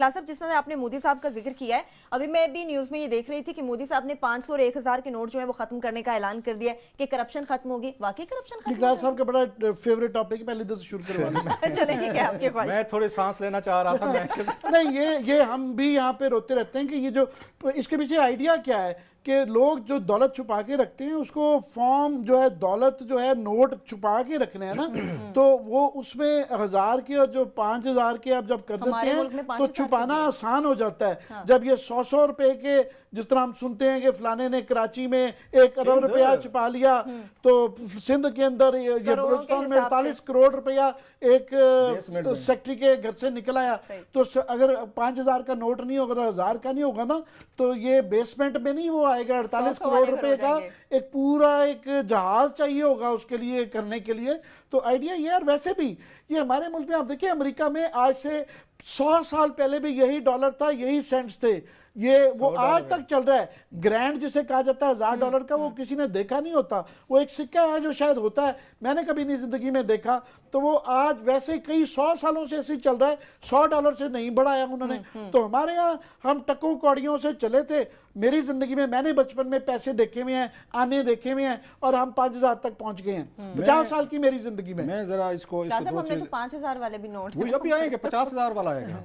साहब, जिस तरह आपने मोदी साहब का जिक्र किया है, अभी मैं भी न्यूज में ये देख रही थी कि मोदी साहब ने 500 और 1000 के नोट जो है वो खत्म करने का ऐलान कर दिया कि करप्शन खत्म होगी। वाकई करप्शन खत्म इकरार साहब का बड़ा फेवरेट टॉपिक है, पहले तो शुरू करवा चले ठीक है, आपके ख्वाहिश। मैं थोड़ी सांस लेना चाह रहा था। नहीं, ये हम भी यहाँ पे रोते रहते हैं कि ये जो इसके पीछे आइडिया क्या है कि लोग जो दौलत छुपा के रखते हैं उसको फॉर्म जो है दौलत जो है नोट छुपा के रखने हैं ना, तो वो उसमें 1000 के और जो 5000 के आप जब कर देते हैं तो छुपाना आसान हो जाता है। हाँ। जब ये 100 रुपए के, जिस तरह हम सुनते हैं कि फलाने ने कराची में 1 अरब रुपया छुपा लिया, तो सिंध के अंदर ये बलूचिस्तान में 48 करोड़ रुपया एक सेक्रेटरी के घर से निकल आया। तो अगर 5000 का नोट नहीं होगा, 1000 का नहीं होगा ना, तो ये बेसमेंट में नहीं वो आएगा। 48 करोड़ रुपए का एक पूरा एक जहाज चाहिए होगा उसके लिए करने के लिए। तो आइडिया ये, और वैसे भी ये हमारे मुल्क में आप देखिए, अमेरिका में आज से 100 साल पहले भी यही डॉलर था, यही सेंट्स थे, ये वो आज तक चल रहा है। ग्रैंड जिसे कहा जाता है $1000 का, वो किसी ने देखा नहीं होता। वो एक सिक्का है जो शायद होता है, मैंने कभी नहीं जिंदगी में देखा। तो वो आज वैसे कई 100 सालों से ऐसे चल रहा है, $100 से नहीं बढ़ाया उन्होंने। तो हमारे यहाँ हम टकों कौड़ियों से चले थे। मेरी जिंदगी में मैंने बचपन में पैसे देखे हुए हैं, आने देखे हुए हैं, और हम 5000 तक पहुंच गए हैं 50 साल की मेरी जिंदगी में। मैं जरा इसको हमने तो 5000 वाले भी नोट, वो अभी आएंगे, 50000 वाला आएगा।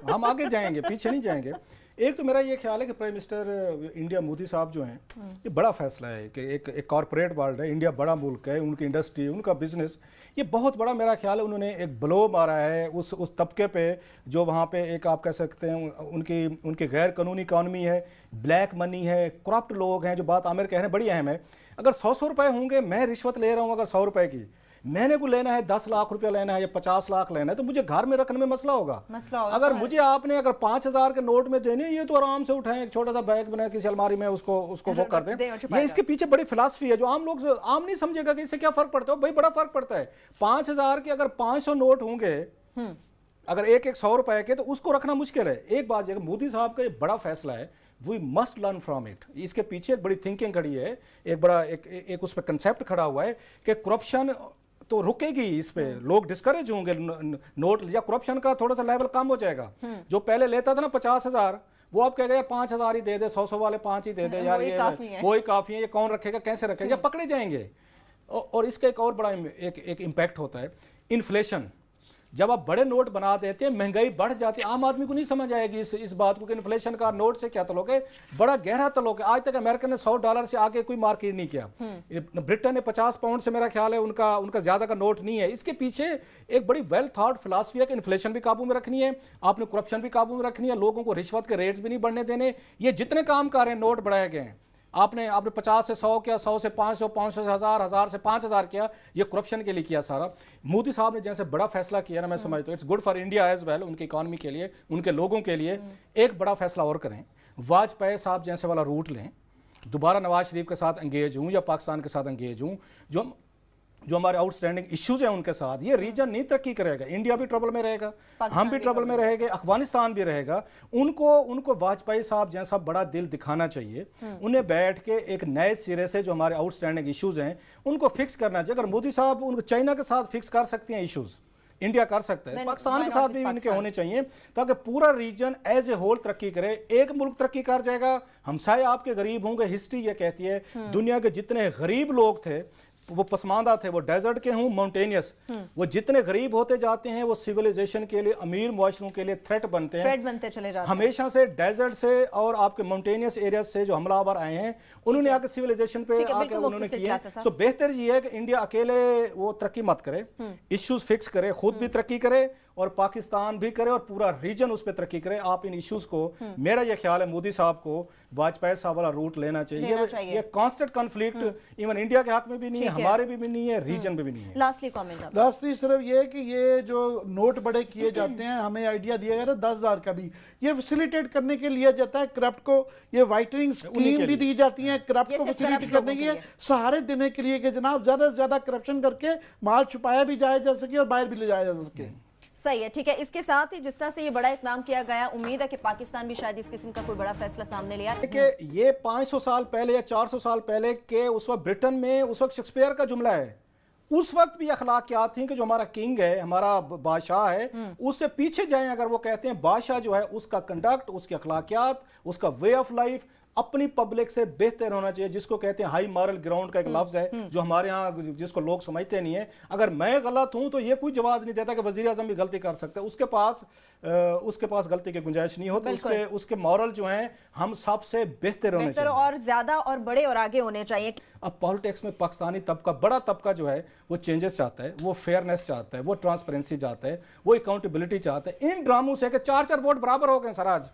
हम आगे जाएंगे, पीछे नहीं जाएंगे। एक तो मेरा ये ख्याल है कि प्राइम मिनिस्टर इंडिया मोदी साहब जो हैं, ये बड़ा फैसला है कि एक कॉरपोरेट वर्ल्ड है, इंडिया बड़ा मुल्क है, उनकी इंडस्ट्री, उनका बिजनेस, ये बहुत बड़ा मेरा ख्याल है उन्होंने एक ब्लो मारा है उस तबके पे जो वहाँ पे एक आप कह सकते हैं उनकी गैर कानूनी इकॉनमी है, ब्लैक मनी है, करप्ट लोग हैं। जो बात आमिर कह रहे हैं बड़ी अहम है। अगर 100 रुपए होंगे, मैं रिश्वत ले रहा हूँ अगर 100 रुपए की, मैंने को लेना है 10 लाख रुपया लेना है या 50 लाख लेना है, तो मुझे घर में रखने में मसला होगा। अगर मुझे आपने अगर 5000 के नोट में देने, ये तो आराम से उठाएं, एक छोटा सा बैग बना किसी अलमारी में उसको वो कर दें। ये इसके पीछे बड़ी फिलॉसफी है जो आम लोग आम नहीं समझेगा कि इससे क्या फर्क पड़ता है। भाई बड़ा फर्क पड़ता है। 5000 के अगर 500 नोट होंगे, अगर एक 100 रुपए के, तो उसको रखना मुश्किल है। एक बात ये, मोदी साहब का ये बड़ा फैसला है, we must learn from it. इसके पीछे एक बड़ी थिंकिंग खड़ी है, एक बड़ा एक उस पर कंसेप्ट खड़ा हुआ है कि करप्शन तो रुकेगी, इस पे लोग डिस्करेज होंगे, नोट या करप्शन का थोड़ा सा लेवल कम हो जाएगा। जो पहले लेता था ना 50,000, वो अब कह गए 5,000 ही दे दे, 100 वाले 5 ही दे दे यार, ये वही काफी है, ये कौन रखेगा, कैसे रखेगा, या पकड़े जाएंगे। और इसका एक और बड़ा एक इम्पैक्ट होता है इन्फ्लेशन। जब आप बड़े नोट बना देते हैं, महंगाई बढ़ जाती है, आम आदमी को नहीं समझ आएगी इस बात को कि इन्फ्लेशन का नोट से क्या तल्लुक है। बड़ा गहरा तल्लुक है। आज तक अमेरिका ने $100 से आगे कोई मार्केट नहीं किया। ब्रिटेन ने 50 पाउंड से, मेरा ख्याल है उनका ज्यादा का नोट नहीं है। इसके पीछे एक बड़ी वेल थॉट फिलॉसफी है कि इन्फ्लेशन भी काबू में रखनी है, आपने करप्शन भी काबू में रखनी है, लोगों को रिश्वत के रेट्स भी नहीं बढ़ने देने। ये जितने काम कर रहे हैं, नोट बढ़ाए गए हैं, आपने 50 से 100 किया, 100 से 500, 500 से 1000, 1000 से 5000 किया, ये करप्शन के लिए किया सारा। मोदी साहब ने जैसे बड़ा फैसला किया ना, मैं समझता हूँ it's good for India as well, उनकी इकॉनमी के लिए, उनके लोगों के लिए। एक बड़ा फैसला और करें, वाजपेयी साहब जैसे वाला रूट लें, दोबारा नवाज शरीफ के साथ एंगेज हूँ या पाकिस्तान के साथ एंगेज हूँ, जो हमारे आउटस्टैंडिंग इश्यूज हैं उनके साथ, ये रीजन नहीं तरक्की करेगा। इंडिया भी ट्रबल में रहेगा, हम भी ट्रबल में रहेंगे, अफगानिस्तान भी रहेगा। उनको वाजपेयी साहब जैसा बड़ा दिल दिखाना चाहिए। उन्हें बैठ के एक नए सिरे से जो हमारे आउटस्टैंडिंग इश्यूज हैं उनको फिक्स करना चाहिए। अगर मोदी साहब उनको चाइना के साथ फिक्स कर सकते हैं इश्यूज, इंडिया कर सकता है, पाकिस्तान के साथ भी इनके होने चाहिए, ताकि पूरा रीजन एज ए होल तरक्की करे। एक मुल्क तरक्की कर जाएगा, हमसाए आपके गरीब होंगे। हिस्ट्री ये कहती है दुनिया के जितने गरीब लोग थे वो पसमानदा थे, वो डेजर्ट के हों, माउंटेनियस, वो जितने गरीब होते जाते हैं वो सिविलाइजेशन के लिए, अमीर मुआशरों के लिए थ्रेट बनते चले जाते हैं। हमेशा से डेजर्ट से और आपके माउंटेनियस एरिया से जो हमलावर आए हैं, उन्होंने आके सिविलाइजेशन पे आके उन्होंने किया। सो बेहतर ये है कि इंडिया अकेले वो तरक्की मत करे, इश्यूज फिक्स करे, खुद भी तरक्की करे और पाकिस्तान भी करे और पूरा रीजन उस पर तरक्की करे। आप इन इश्यूज को, मेरा ये ख्याल है मोदी साहब को वाजपेयी साहब वाला रूट लेना चाहिए। ये कांस्टेंट कॉन्फ्लिक्ट इवन इंडिया के हक में भी नहीं है, हमारे भी नहीं है, रीजन में भी नहीं है। लास्टली सिर्फ ये है कि ये जो नोट बड़े किए जाते हैं, हमें आइडिया दिया गया था 10,000 का भी, ये फैसिलिटेट करने के लिए जाता है करप्ट को। ये वाइटनिंग स्कीम भी दी जाती है करप्ट को फैसिलिटेट करने के लिए, सहारे देने के लिए कि जनाब ज्यादा से ज्यादा करप्शन करके माल छुपाया भी जाया जा सके और बाहर भी ले जाया जा सके। सही है, ठीक है। इसके साथ ही जिस तरह से ये बड़ा इकदाम किया गया, उम्मीद है कि पाकिस्तान भी शायद इस किस्म का कोई बड़ा फैसला सामने लिया कि ये 500 साल पहले या 400 साल पहले के उस वक्त ब्रिटेन में उस वक्त शेक्सपियर का जुमला है, उस वक्त भी अखलाकियात थी कि जो हमारा किंग है, हमारा बादशाह है, उससे पीछे जाएं अगर वो कहते हैं बादशाह जो है उसका कंडक्ट, उसकी अखलाकियात, उसका वे ऑफ लाइफ अपनी पब्लिक से बेहतर होना चाहिए, जिसको कहते हैं हाई मॉरल ग्राउंड का एक लफ्ज है जो हमारे यहाँ जिसको लोग समझते नहीं है। अगर मैं गलत हूं तो ये कोई जवाब नहीं देता कि वजीर आजम भी गलती कर सकता है, उसके पास गलती की गुंजाइश नहीं होती। उसके मॉरल जो हैं हम सबसे बेहतर होने चाहिए और ज्यादा और बड़े और आगे होने चाहिए। अब पॉलिटिक्स में पाकिस्तानी तबका, बड़ा तबका जो है वो चेंजेस चाहता है, वो फेयरनेस चाहता है, वो ट्रांसपेरेंसी चाहता है, वो अकाउंटेबिलिटी चाहता है। इन ड्रामों से कि 4-4 वोट बराबर हो गए सर आज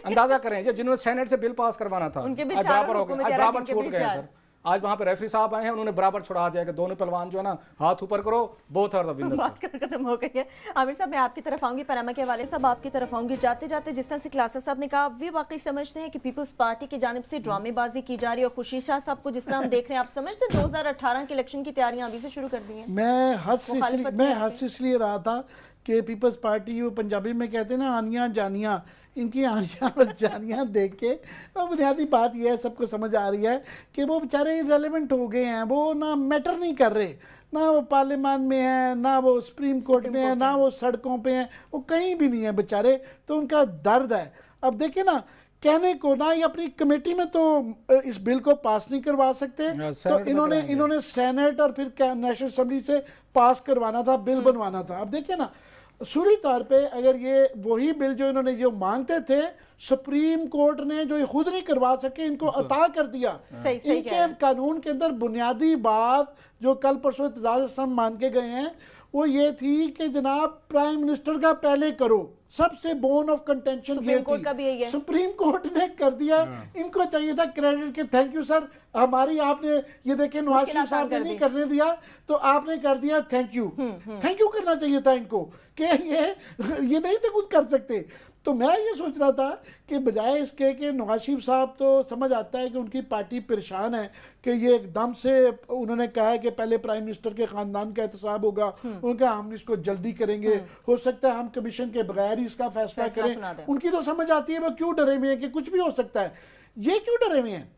अंदाजा करें, जिन्होंने सेनेट से बिल पास करवाना था उनके भी आज बराबर हो गए, आज बराबर छूट गए चार। सर। आज वहां पे रेफरी साहब आए हैं, उन्होंने बराबर छुड़ा दिया कि दोनों पहलवान जो है ना हाथ ऊपर करो, बोथ आर द विनर्स। बात खत्म हो गई है। आमिर साहब मैं आपकी तरफ आऊंगी, पनामा के हवाले साहब आपकी तरफ आऊंगी। जाते जाते जिस तरह से क्लासा साहब ने कहा, वे वाकई समझते हैं कि पीपल्स पार्टी की जानिब से ड्रामेबाजी की जा रही है, और खुशी शाह साहब को जिस तरह हम देख रहे हैं, आप समझते हैं 2018 के इलेक्शन की तैयारियां अभी से शुरू कर दी हैं? मैं हंस इसलिए रहा था कि पीपल्स पार्टी, वो पंजाबी में कहते हैं ना आनियाँ जानियाँ, इनकी आनियाँ और जानियाँ देख के वो बुनियादी बात यह है, सबको समझ आ रही है कि वो बेचारे इरेलेवेंट हो गए हैं, वो ना मैटर नहीं कर रहे, ना वो पार्लियामान में है, ना वो सुप्रीम कोर्ट में है, ना वो सड़कों पे हैं, वो कहीं भी नहीं है बेचारे। तो उनका दर्द है। अब देखिए ना, कहने को ना ये अपनी कमेटी में तो इस बिल को पास नहीं करवा सकते, तो इन्होंने सेनेट और फिर नेशनल असेंबली से पास करवाना था, बिल बनवाना था। अब देखिए ना, सूरी तौर पे अगर ये वही बिल जो इन्होंने जो मांगते थे, सुप्रीम कोर्ट ने जो ये खुद नहीं करवा सके, इनको अता कर दिया। इनके कानून के अंदर बुनियादी बात जो कल परसों इत्तेजाज मान के गए हैं वो ये थी कि जनाब प्राइम मिनिस्टर का पहले करो, सबसे बोन ऑफ कंटेंशन ये थी। सुप्रीम कोर्ट ने कर दिया। इनको चाहिए था क्रेडिट के थैंक यू सर, हमारी आपने ये देखे नवाज शरीफ साहब ने नहीं करने दिया तो आपने कर दिया, थैंक यू। थैंक यू करना चाहिए था इनको कि ये नहीं थे खुद कर सकते। तो मैं ये सोच रहा था कि बजाय इसके कि नवाज शरीफ साहब तो समझ आता है कि उनकी पार्टी परेशान है कि ये एकदम से उन्होंने कहा है कि पहले प्राइम मिनिस्टर के खानदान का एहतसाब होगा, उनका हम इसको जल्दी करेंगे, हो सकता है हम कमीशन के बगैर ही इसका फैसला करें। उनकी तो समझ आती है वो क्यों डरे हुए हैं कि कुछ भी हो सकता है। ये क्यों डरे हुए हैं?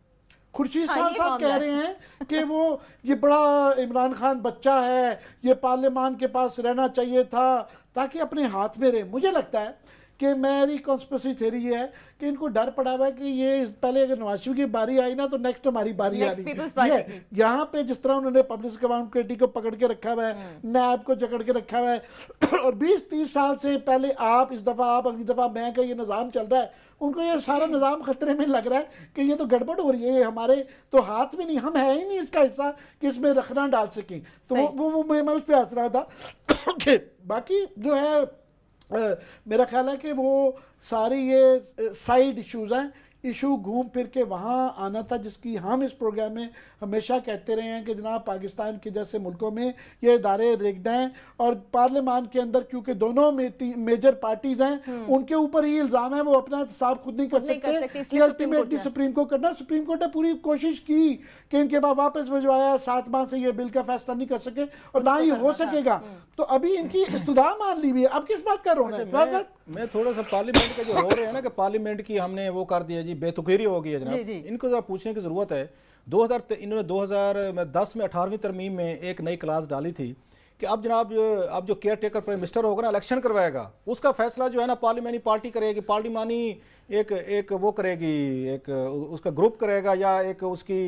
खुर्शीद शाह साहब कह रहे हैं कि वो ये बड़ा इमरान खान बच्चा है, ये पार्लियामान के पास रहना चाहिए था ताकि अपने हाथ में रहे। मुझे लगता है कि मेरी कॉन्स्पिरेसी थ्योरी ये है कि इनको डर पड़ा हुआ है कि ये पहले अगर नवाज शरीफ की बारी आई ना तो नेक्स्ट हमारी बारी आ रही है। यहाँ पे जिस तरह उन्होंने पब्लिक अकाउंटेबिलिटी को पकड़ के रखा हुआ है, नैब को जकड़ के रखा हुआ है, और 20-30 साल से पहले आप, इस दफ़ा आप, अगली दफ़ा मैं का ये निज़ाम चल रहा है, उनको ये सारा निज़ाम खतरे में लग रहा है कि ये तो गड़बड़ हो रही है, ये हमारे तो हाथ में नहीं, हम है ही नहीं इसका हिस्सा कि इसमें रखना डाल सकें। तो वो मैं उस पर हंस रहा था। बाकी जो है मेरा ख्याल है कि वो सारी ये साइड इश्यूज हैं, इशू घूम फिर के वहाँ आना था, जिसकी हम इस प्रोग्राम में हमेशा कहते रहे हैं कि जनाब पाकिस्तान के जैसे मुल्कों में ये इदारे रिग्ड हैं, और पार्लियामान के अंदर क्योंकि दोनों मेजर पार्टीज हैं उनके ऊपर ही इल्ज़ाम है, वो अपना एहतसाब खुद नहीं कर सकते कि अल्टीमेटली सुप्रीम कोर्ट करना। सुप्रीम कोर्ट ने पूरी कोशिश की कि इनके बाद वापस भिजवाया, 7 माह से ये बिल का फैसला नहीं कर सके और ना ही हो सकेगा। तो अभी इनकी इस्तदा मान ली हुई है, अब किस बात का रोना है? मैं थोड़ा सा पार्लियामेंट के जो रो रहे हैं ना कि पार्लियामेंट की हमने वो कर दिया जी, बेतुकीरी हो गई है जनाब, इनको जरा पूछने की जरूरत है। इन्होंने 2010 में 18वीं तरमीम में एक नई क्लास डाली थी कि अब जनाब अब जो केयर टेकर प्राइम मिनिस्टर होगा ना, इलेक्शन करवाएगा, उसका फैसला जो है ना पार्लियामानी पार्टी करेगी, पार्लियामानी एक वो करेगी, एक उसका ग्रुप करेगा, या एक उसकी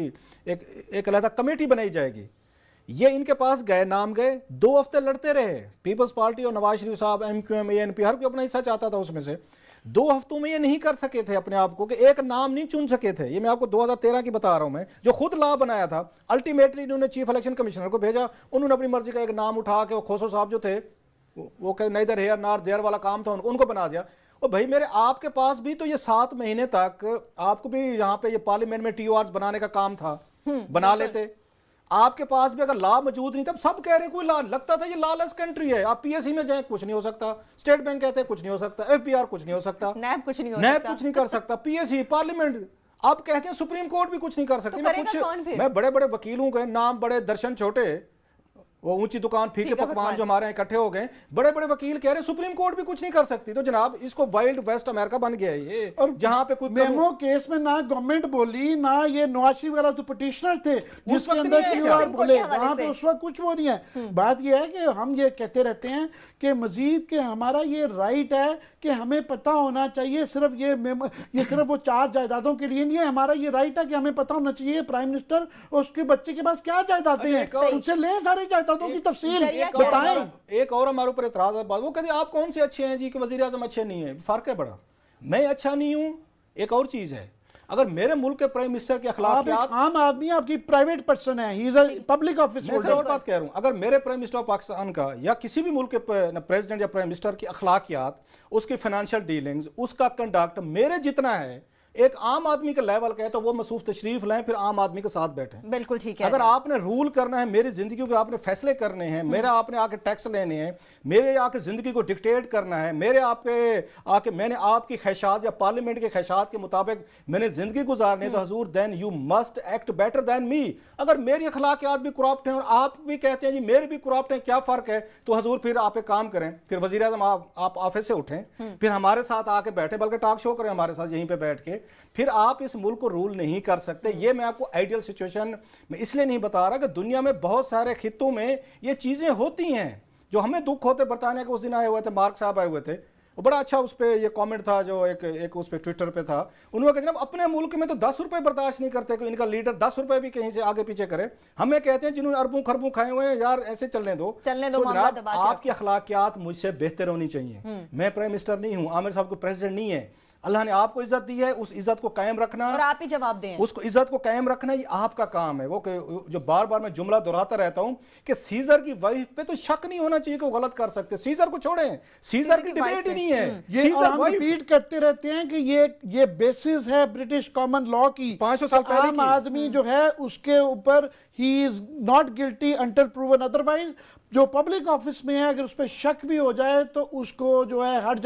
एक अलग कमेटी बनाई जाएगी। ये इनके पास गए, नाम गए, 2 हफ्ते लड़ते रहे पीपल्स पार्टी और नवाज शरीफ साहब, MQM, ANP, हर कोई अपना हिस्सा चाहता था उसमें से। 2 हफ्तों में ये नहीं कर सके थे अपने आप को कि एक नाम नहीं चुन सके थे। ये मैं आपको 2013 की बता रहा हूं, मैं जो खुद लॉ बनाया था। अल्टीमेटली इन्होंने चीफ इलेक्शन कमिश्नर को भेजा, उन्होंने अपनी मर्जी का एक नाम उठा के, वो खोसो साहब जो थे, वो कहे नेदर हेयर नॉर देयर वाला काम था, उनको बना दिया। और भाई मेरे आपके पास भी तो ये 7 महीने तक आपको भी यहाँ पे ये पार्लियामेंट में TORs बनाने का काम था, बना लेते। आपके पास भी अगर लॉ मौजूद नहीं था, सब कह रहे हैं कोई लॉ, लगता था ये लॉलेस कंट्री है। आप PSC में जाए कुछ नहीं हो सकता, स्टेट बैंक कहते हैं कुछ नहीं हो सकता, FBR कुछ नहीं हो सकता, नैब कुछ नहीं कर सकता, PSC, पार्लियामेंट, आप कहते हैं सुप्रीम कोर्ट भी कुछ नहीं कर सकती। तो मैं बड़े बड़े वकीलों के नाम बड़े दर्शन छोटे, वो ऊंची दुकान फीके पकवान जो हमारे यहाँ इकट्ठे हो गए, बड़े बड़े वकील कह रहे हैं सुप्रीम कोर्ट भी कुछ नहीं कर सकती। तो जनाब इसको वाइल्ड वेस्ट अमेरिका बन गया है ये, और जहां पे कोई मेमो केस में ना गवर्नमेंट बोली ना ये नवाज शरीफ वाला तो पिटिशनर थे जिसके अंदर क्यूआर बोले, वहां पे उस वक्त कुछ वो नहीं है। बात ये है कि हम ये कहते रहते हैं कि मजीद के हमारा ये राइट है कि हमें पता होना चाहिए, सिर्फ ये सिर्फ वो 4 जायदादों के लिए नहीं है, हमारा ये राइट है कि हमें पता होना चाहिए प्राइम मिनिस्टर और उसके बच्चे के पास क्या जायदादें हैं, उनसे लें सारी जायदादों की तफसील बताएं। एक और हमारे ऊपर एतराज है, वो कहते आप कौन से अच्छे हैं जी कि वजीर आजम अच्छे नहीं है। फर्क है बड़ा, मैं अच्छा नहीं हूं। एक और चीज है, अगर मेरे मुल्क के प्राइम मिनिस्टर की अखलाकियात, आम आदमी आपकी प्राइवेट पर्सन है, he is a public office holder. मैं और बात कह रहा हूं, अगर मेरे प्राइम मिनिस्टर ऑफ पाकिस्तान का या किसी भी मुल्क के प्रेसिडेंट या प्राइम मिनिस्टर की अखलाकियात, उसकी फाइनेंशियल डीलिंग्स, उसका कंडक्ट मेरे जितना है, एक आम आदमी का लेवल का है, तो वो मसूफ तशरीफ लाएं, फिर आम आदमी के साथ बैठें। बिल्कुल ठीक है। अगर आपने रूल करना है मेरी जिंदगी के, आपने फैसले करने हैं, मेरा आपने आके टैक्स लेने हैं, मेरे आके जिंदगी को डिक्टेट करना है, मेरे आके मैंने आपकी ख्वाहिशात या पार्लियामेंट के ख्वाहिशात के मुताबिक मैंने जिंदगी गुजारनी है, तो हजूर then you must act better than me. अगर मेरी अखलाकियात भी करप्ट हैं और आप भी कहते हैं जी मेरे भी करप्ट हैं, क्या फर्क है? तो हजूर फिर आप एक काम करें, फिर वजीर आजम आप ऑफिस से उठें, फिर हमारे साथ आके बैठे, बल्कि टॉक शो करें हमारे साथ यहीं पे बैठ के, फिर आप इस मुल्क को रूल नहीं कर सकते। ये मैं आपको आइडियल सिचुएशन में इसलिए नहीं बता रहा कि दुनिया में बहुत सारे खित्तों में ये चीजें होती हैं जो हमें दुख होते। बरतानिया के उस दिन आए हुए थे, मार्क साहब आए हुए थे, वो बड़ा अच्छा उस पर ये कमेंट था जो एक उस पर ट्विटर पे था। उन्होंने कहा जनाब अपने मुल्क में तो 10 रुपए बर्दाश्त नहीं करते कि इनका लीडर 10 रुपए भी कहीं से आगे पीछे करे। हमें कहते हैं जिन्होंने अरबों खरबों खाए हुए हैं, यार ऐसे चलने दो। जनाब आपकी अखलाकियात मुझसे बेहतर होनी चाहिए। मैं प्राइम मिनिस्टर नहीं हूँ, आमिर साहब को प्रेसिडेंट नहीं है। अल्लाह ने आपको इज्जत दी है, उस इज्जत को कायम रखना और आप ही जवाब दें, उसको इज्जत को कायम रखना ये आपका काम है। वो जो बार बार मैं जुमला दोहराता रहता हूं कि सीजर की वाइफ पे तो शक नहीं होना चाहिए कि वो गलत कर सकते। सीजर को छोड़ें, सीजर की डिबेट ही नहीं है। ये हम रिपीट करते रहते हैं कि ये बेसिस है ब्रिटिश कॉमन लॉ की, 500 साल पहले आम आदमी जो है उसके ऊपर he is not guilty until proven otherwise. जो पब्लिक ऑफिस में है अगर उस पर शक भी हो जाए तो उसको जो है हट